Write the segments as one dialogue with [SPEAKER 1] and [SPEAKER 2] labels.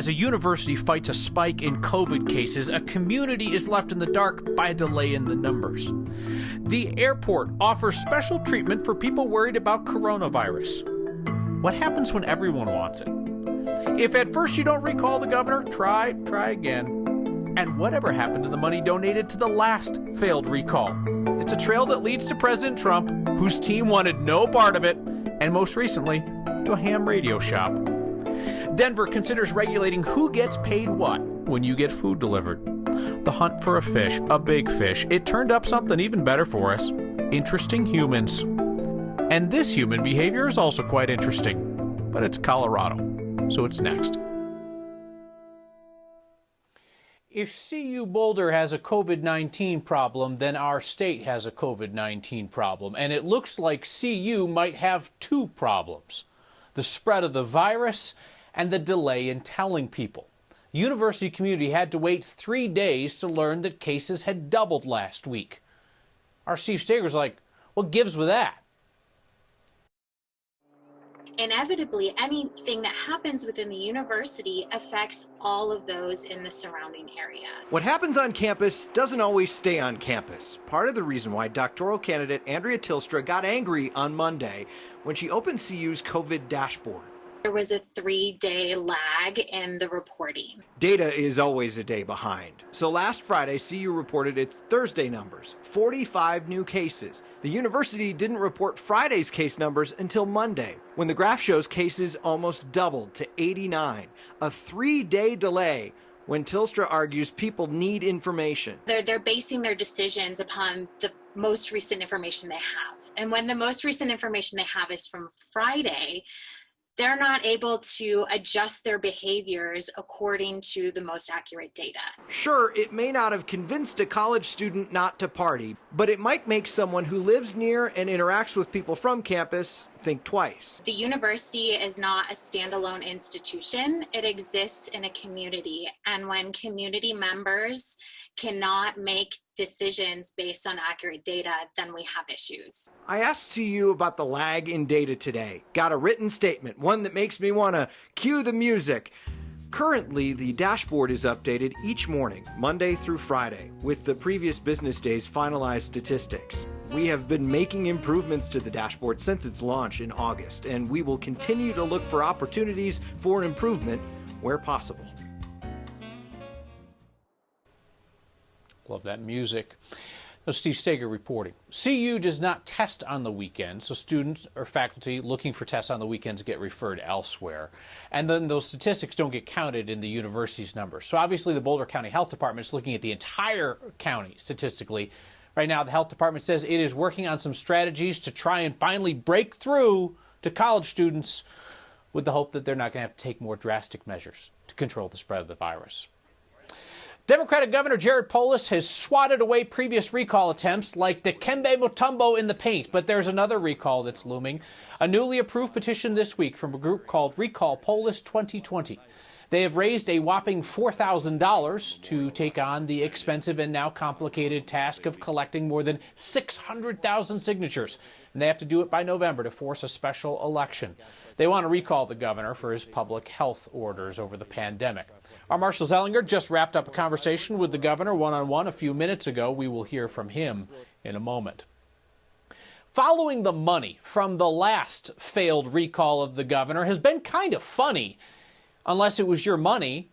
[SPEAKER 1] As a university fights a spike in COVID cases, a community is left in the dark by a delay in the numbers. The airport offers special treatment for people worried about coronavirus. What happens when everyone wants it? If at first you don't recall the governor, try again. And whatever happened to the money donated to the last failed recall? It's a trail that leads to President Trump, whose team wanted no part of it, and most recently, to a ham radio shop. Denver considers regulating who gets paid what when you get food delivered. The hunt for a fish, a big fish, it turned up something even better for us. Interesting humans. And this human behavior is also quite interesting, but it's Colorado, so it's next. If CU Boulder has a COVID-19 problem, then our state has a COVID-19 problem. And it looks like CU might have two problems: the spread of the virus and the delay in telling people. University community had to wait 3 days to learn that cases had doubled last week. Our Steve Steger's like, what gives with that?
[SPEAKER 2] Inevitably, anything that happens within the university affects all of those in the surrounding area.
[SPEAKER 3] What happens on campus doesn't always stay on campus. Part of the reason why doctoral candidate Andrea Tilstra got angry on Monday when she opened CU's COVID dashboard.
[SPEAKER 2] There was a 3-day lag in the reporting.
[SPEAKER 3] Data is always a day behind. So last Friday, CU reported its Thursday numbers, 45 new cases. The university didn't report Friday's case numbers until Monday, when the graph shows cases almost doubled to 89. A 3-day delay when Tilstra argues people need information.
[SPEAKER 2] They're basing their decisions upon the most recent information they have. And when the most recent information they have is from Friday, they're not able to adjust their behaviors according to the most accurate data.
[SPEAKER 3] Sure, it may not have convinced a college student not to party, but it might make someone who lives near and interacts with people from campus think twice.
[SPEAKER 2] The university is not a standalone institution. It exists in a community. And when community members cannot make decisions based on accurate data, then we have issues.
[SPEAKER 3] I asked CU about the lag in data today. Got a written statement, one that makes me want to cue the music. Currently, the dashboard is updated each morning, Monday through Friday, with the previous business day's finalized statistics. We have been making improvements to the dashboard since its launch in August, and we will continue to look for opportunities for improvement where possible.
[SPEAKER 1] Love that music. Now, Steve Steger reporting. CU does not test on the weekend, so students or faculty looking for tests on the weekends get referred elsewhere. And then those statistics don't get counted in the university's numbers. So obviously the Boulder County Health Department is looking at the entire county statistically. Right now the health department says it is working on some strategies to try and finally break through to college students with the hope that they're not going to have to take more drastic measures to control the spread of the virus. Democratic Governor Jared Polis has swatted away previous recall attempts like Dikembe Mutombo in the paint, but there's another recall that's looming. A newly approved petition this week from a group called Recall Polis 2020. They have raised a whopping $4,000 to take on the expensive and now complicated task of collecting more than 600,000 signatures. And they have to do it by November to force a special election. They want to recall the governor for his public health orders over the pandemic. Our Marshall Zellinger just wrapped up a conversation with the governor one-on-one a few minutes ago. We will hear from him in a moment. Following the money from the last failed recall of the governor has been kind of funny, unless it was your money.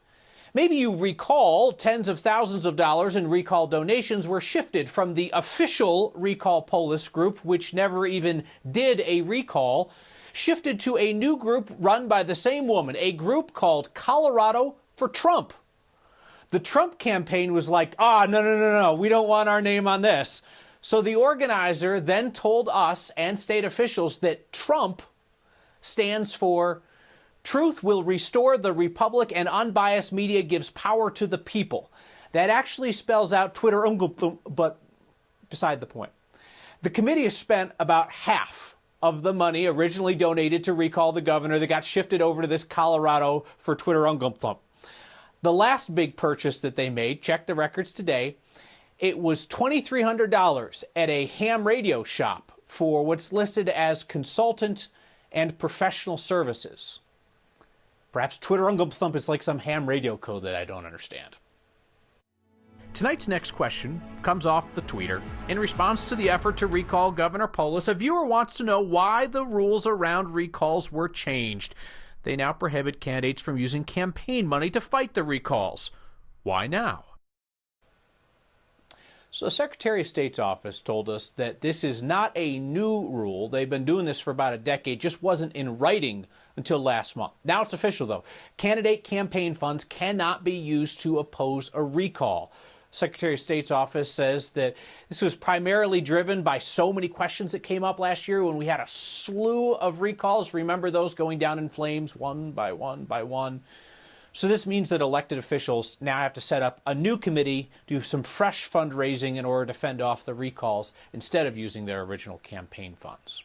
[SPEAKER 1] Maybe you recall tens of thousands of dollars in recall donations were shifted from the official Recall Polis group, which never even did a recall, shifted to a new group run by the same woman, a group called Colorado for Trump. The Trump campaign was like, no, we don't want our name on this. So the organizer then told us and state officials that Trump stands for Truth Will Restore the Republic and Unbiased Media Gives Power to the People. That actually spells out Twitter, but beside the point. The committee has spent about half of the money originally donated to recall the governor that got shifted over to this Colorado for Twitter. The last big purchase that they made, check the records today, it was $2,300 at a ham radio shop for what's listed as consultant and professional services. Perhaps Twitter Thump is like some ham radio code that I don't understand. Tonight's next question comes off the tweeter. In response to the effort to recall Governor Polis, a viewer wants to know why the rules around recalls were changed. They now prohibit candidates from using campaign money to fight the recalls. Why now? So the Secretary of State's office told us that this is not a new rule. They've been doing this for about a decade, just wasn't in writing until last month. Now it's official, though. Candidate campaign funds cannot be used to oppose a recall. Secretary of State's office says that this was primarily driven by so many questions that came up last year when we had a slew of recalls. Remember those going down in flames one by one by one? So this means that elected officials now have to set up a new committee, do some fresh fundraising in order to fend off the recalls instead of using their original campaign funds.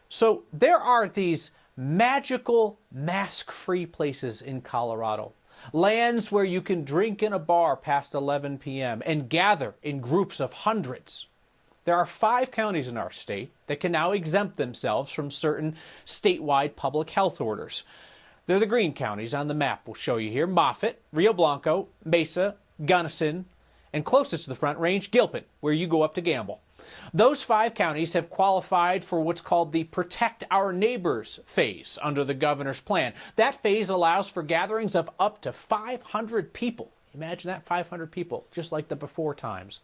[SPEAKER 1] So there are these magical mask-free places in Colorado. Lands where you can drink in a bar past 11 p.m. and gather in groups of hundreds. There are 5 counties in our state that can now exempt themselves from certain statewide public health orders. They're the green counties on the map we'll show you here: Moffett, Rio Blanco, Mesa, Gunnison, and closest to the Front Range, Gilpin, where you go up to gamble. Those 5 counties have qualified for what's called the Protect Our Neighbors phase under the governor's plan. That phase allows for gatherings of up to 500 people. Imagine that, 500 people, just like the before times.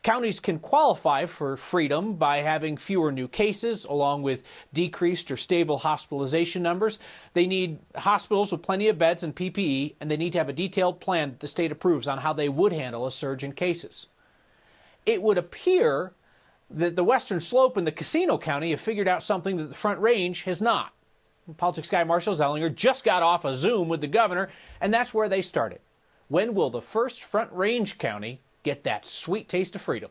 [SPEAKER 1] Counties can qualify for freedom by having fewer new cases, along with decreased or stable hospitalization numbers. They need hospitals with plenty of beds and PPE, and they need to have a detailed plan that the state approves on how they would handle a surge in cases. It would appear that the Western Slope and the Casino County have figured out something that the Front Range has not. Politics guy Marshall Zellinger just got off a Zoom with the governor, and that's where they started. When will the first Front Range county get that sweet taste of freedom?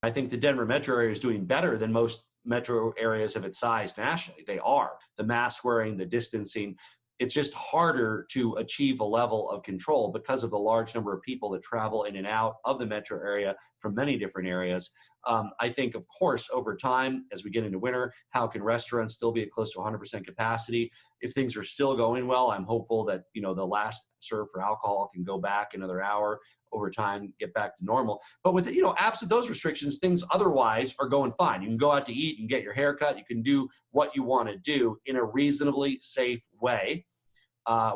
[SPEAKER 4] I think the Denver metro area is doing better than most metro areas of its size nationally. They are. The mask wearing, the distancing. It's just harder to achieve a level of control because of the large number of people that travel in and out of the metro area from many different areas. I think, of course, over time, as we get into winter, how can restaurants still be at close to 100% capacity? If things are still going well, I'm hopeful that, the last serve for alcohol can go back another hour over time, get back to normal. But with, absent those restrictions, things otherwise are going fine. You can go out to eat and get your hair cut. You can do what you want to do in a reasonably safe way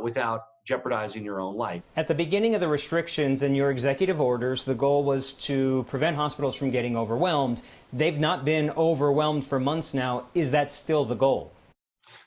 [SPEAKER 4] without jeopardizing your own life.
[SPEAKER 5] At the beginning of the restrictions and your executive orders, the goal was to prevent hospitals from getting overwhelmed. They've not been overwhelmed for months now. Is that still the goal?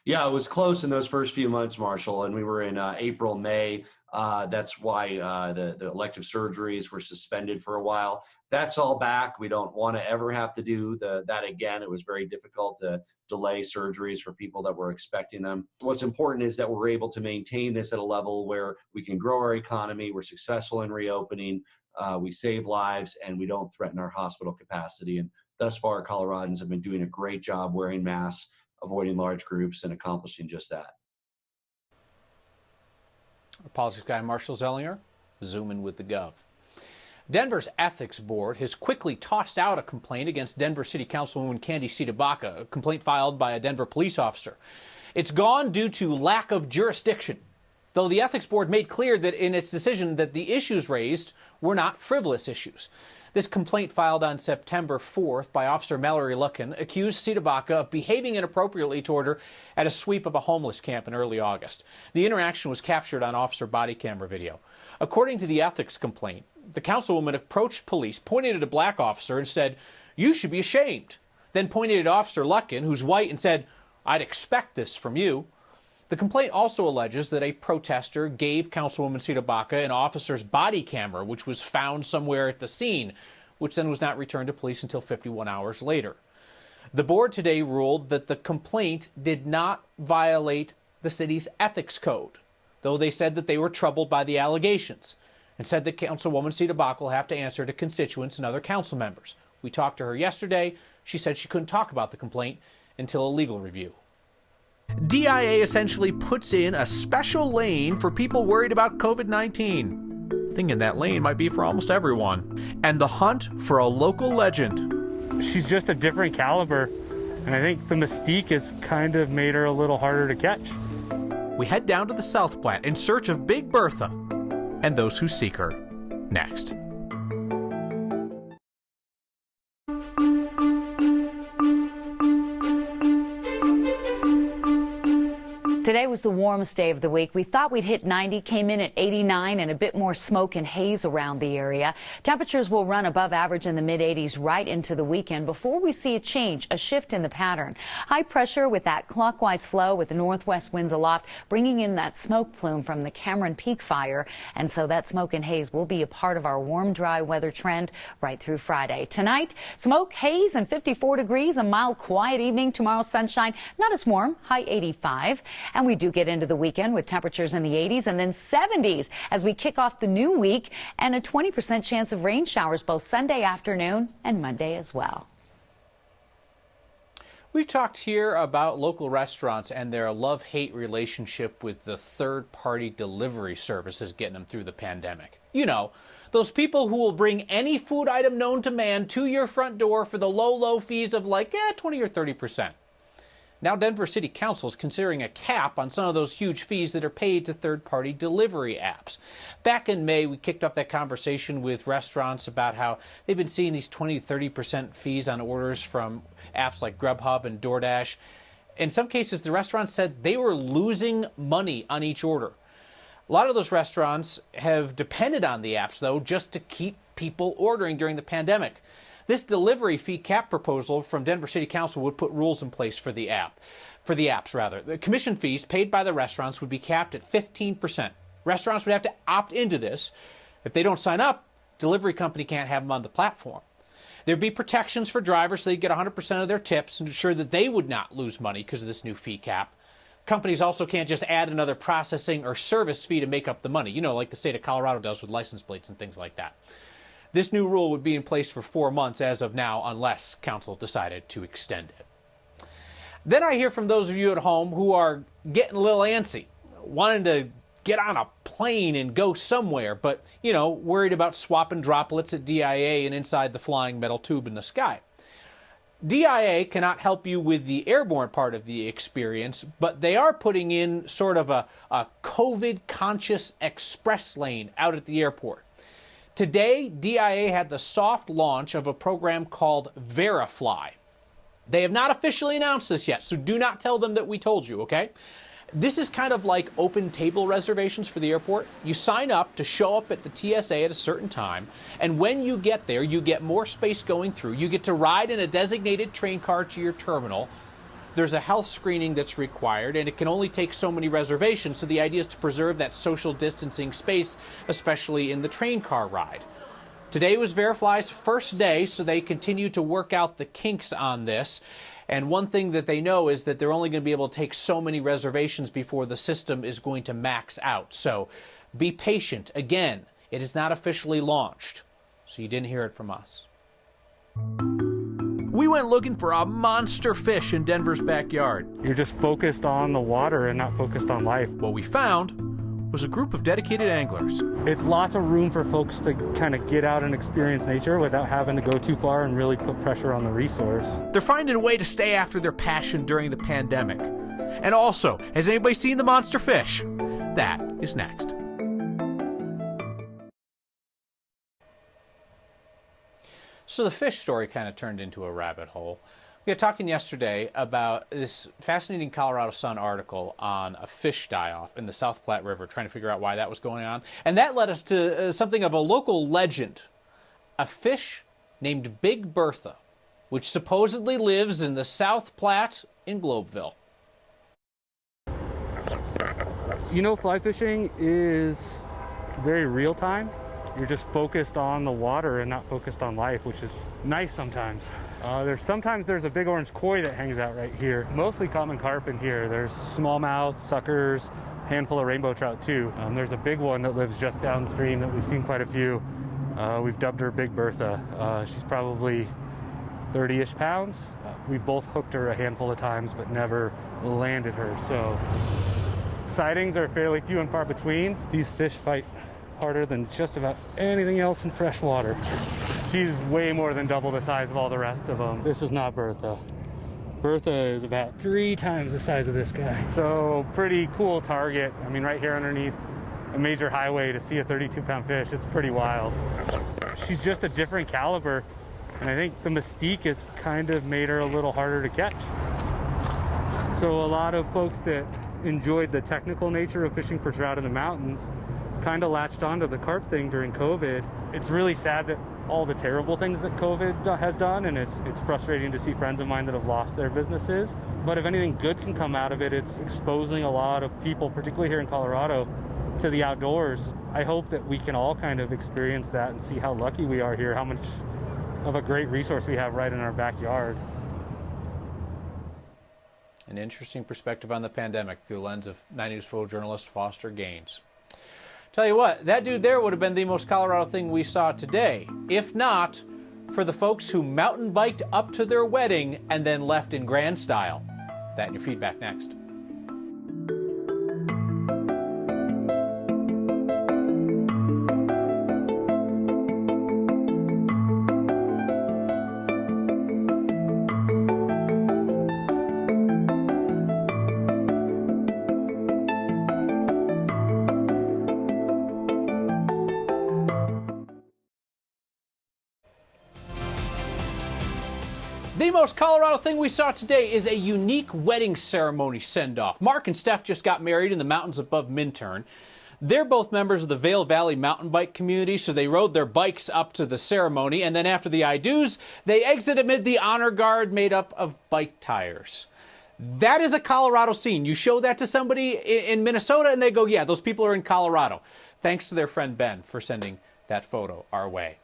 [SPEAKER 4] Yeah, it was close in those first few months, Marshall, and we were in April, May. That's why the elective surgeries were suspended for a while. That's all back. We don't want to ever have to do that again. It was very difficult to delay surgeries for people that were expecting them. What's important is that we're able to maintain this at a level where we can grow our economy, we're successful in reopening, we save lives, and we don't threaten our hospital capacity. And thus far, Coloradans have been doing a great job wearing masks, avoiding large groups, and accomplishing just that.
[SPEAKER 1] Politics guy Marshall Zellinger, zooming with the Gov. Denver's Ethics Board has quickly tossed out a complaint against Denver City Councilwoman Candy Citabaca, a complaint filed by a Denver police officer. It's gone due to lack of jurisdiction, though the Ethics Board made clear that in its decision that the issues raised were not frivolous issues. This complaint filed on September 4th by Officer Mallory Luckin accused Citabaca of behaving inappropriately toward her at a sweep of a homeless camp in early August. The interaction was captured on officer body camera video. According to the ethics complaint, the councilwoman approached police, pointed at a black officer and said, "You should be ashamed." Then pointed at Officer Luckin, who's white, and said, "I'd expect this from you." The complaint also alleges that a protester gave Councilwoman Citabaca an officer's body camera, which was found somewhere at the scene, which then was not returned to police until 51 hours later. The board today ruled that the complaint did not violate the city's ethics code, though they said that they were troubled by the allegations, and said that Councilwoman Citabaca will have to answer to constituents and other council members. We talked to her yesterday. She said she couldn't talk about the complaint until a legal review. DIA essentially puts in a special lane for people worried about COVID-19. Thinking that lane might be for almost everyone. And the hunt for a local legend.
[SPEAKER 6] She's just a different caliber, and I think the mystique has kind of made her a little harder to catch.
[SPEAKER 1] we head down to the South Platte in search of Big Bertha and those who seek her. Next.
[SPEAKER 6] Today was the warmest day of the week. We thought we'd hit 90, came in at 89, and a bit more smoke and haze around the area. Temperatures will run above average in the mid-80s right into the weekend before we see a change, a shift in the pattern. High pressure with that clockwise flow with the northwest winds aloft, bringing in that smoke plume from the Cameron Peak fire. And so that smoke and haze will be a part of our warm, dry weather trend right through Friday. Tonight, smoke, haze, and 54 degrees, a mild, quiet evening. Tomorrow, sunshine, not as warm, high 85. And we do get into the weekend with temperatures in the 80s and then 70s as we kick off the new week, and a 20% chance of rain showers both Sunday afternoon and Monday as well.
[SPEAKER 1] We've talked here about local restaurants and their love-hate relationship with the third-party delivery services getting them through the pandemic. You know, those people who will bring any food item known to man to your front door for the low fees of like 20 or 30%. Now Denver City Council is considering a cap on some of those huge fees that are paid to third-party delivery apps. Back in May, we kicked off that conversation with restaurants about how they've been seeing these 20 to 30% fees on orders from apps like Grubhub and DoorDash. In some cases, the restaurants said they were losing money on each order. A lot of those restaurants have depended on the apps, though, just to keep people ordering during the pandemic. This delivery fee cap proposal from Denver City Council would put rules in place for the apps. The commission fees paid by the restaurants would be capped at 15%. Restaurants would have to opt into this. If they don't sign up, delivery company can't have them on the platform. There'd be protections for drivers so they'd get 100% of their tips and ensure that they would not lose money because of this new fee cap. Companies also can't just add another processing or service fee to make up the money, like the state of Colorado does with license plates and things like that. This new rule would be in place for 4 months as of now, unless council decided to extend it. Then I hear from those of you at home who are getting a little antsy, wanting to get on a plane and go somewhere, but, worried about swapping droplets at DIA and inside the flying metal tube in the sky. DIA cannot help you with the airborne part of the experience, but they are putting in sort of a COVID-conscious express lane out at the airport. Today, DIA had the soft launch of a program called Verifly. They have not officially announced this yet, so do not tell them that we told you, okay? This is kind of like open table reservations for the airport. You sign up to show up at the TSA at a certain time, and when you get there, you get more space going through. You get to ride in a designated train car to your terminal. There's a health screening that's required, and it can only take so many reservations, so the idea is to preserve that social distancing space, especially in the train car ride. Today was Verifly's first day, so they continue to work out the kinks on this. And one thing that they know is that they're only going to be able to take so many reservations before the system is going to max out. So be patient. Again, it is not officially launched, so you didn't hear it from us. We went looking for a monster fish in Denver's backyard.
[SPEAKER 7] You're just focused on the water and not focused on life.
[SPEAKER 1] What we found was a group of dedicated anglers.
[SPEAKER 7] It's lots of room for folks to kind of get out and experience nature without having to go too far and really put pressure on the resource.
[SPEAKER 1] They're finding a way to stay after their passion during the pandemic. And also, has anybody seen the monster fish? That is next. So the fish story kind of turned into a rabbit hole. We were talking yesterday about this fascinating Colorado Sun article on a fish die-off in the South Platte River, trying to figure out why that was going on. And that led us to something of a local legend, a fish named Big Bertha, which supposedly lives in the South Platte in Globeville.
[SPEAKER 7] Fly fishing is very real time. You're just focused on the water and not focused on life, which is nice sometimes. Sometimes there's a big orange koi that hangs out right here. Mostly common carp in here. There's smallmouth, suckers, handful of rainbow trout too. There's a big one that lives just downstream that we've seen quite a few. We've dubbed her Big Bertha. She's probably 30-ish pounds. We've both hooked her a handful of times, but never landed her. So sightings are fairly few and far between. These fish fight harder than just about anything else in freshwater. She's way more than double the size of all the rest of them. This is not Bertha. Bertha is about 3 times the size of this guy. So pretty cool target. I mean, right here underneath a major highway to see a 32-pound fish, it's pretty wild. She's just a different caliber, and I think the mystique has kind of made her a little harder to catch. So a lot of folks that enjoyed the technical nature of fishing for trout in the mountains kind of latched onto the carp thing during COVID. It's really sad that all the terrible things that COVID has done, and it's frustrating to see friends of mine that have lost their businesses. But if anything good can come out of it, it's exposing a lot of people, particularly here in Colorado, to the outdoors. I hope that we can all kind of experience that and see how lucky we are here, how much of a great resource we have right in our backyard.
[SPEAKER 1] An interesting perspective on the pandemic through the lens of 9 News photojournalist Foster Gaines. Tell you what, that dude there would have been the most Colorado thing we saw today, if not for the folks who mountain biked up to their wedding and then left in grand style. That and your feedback next. The most Colorado thing we saw today is a unique wedding ceremony send-off. Mark and Steph just got married in the mountains above Minturn. They're both members of the Vail Valley mountain bike community, so they rode their bikes up to the ceremony, and then after the I-do's, they exit amid the honor guard made up of bike tires. That is a Colorado scene. You show that to somebody in Minnesota, and they go, yeah, those people are in Colorado. Thanks to their friend Ben for sending that photo our way.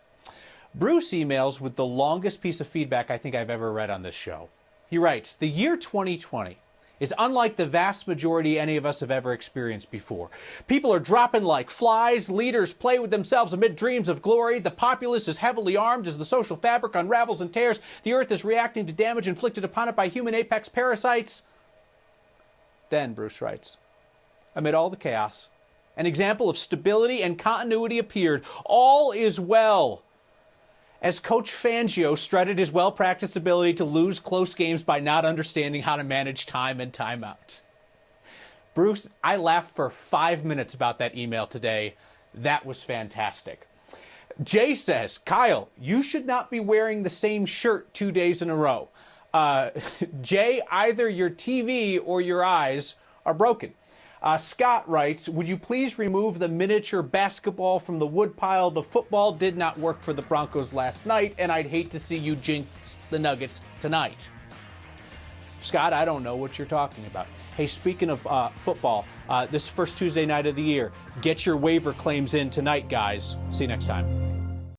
[SPEAKER 1] Bruce emails with the longest piece of feedback I think I've ever read on this show. He writes, the year 2020 is unlike the vast majority any of us have ever experienced before. People are dropping like flies, leaders play with themselves amid dreams of glory, the populace is heavily armed as the social fabric unravels and tears, the earth is reacting to damage inflicted upon it by human apex parasites. Then, Bruce writes, amid all the chaos, an example of stability and continuity appeared. All is well. As Coach Fangio strutted his well-practiced ability to lose close games by not understanding how to manage time and timeouts. Bruce, I laughed for 5 minutes about that email today. That was fantastic. Jay says, Kyle, you should not be wearing the same shirt 2 days in a row. Jay, either your TV or your eyes are broken. Scott writes, would you please remove the miniature basketball from the woodpile? The football did not work for the Broncos last night, and I'd hate to see you jinx the Nuggets tonight. Scott, I don't know what you're talking about. Hey, speaking of football, this first Tuesday night of the year, get your waiver claims in tonight, guys. See you next time.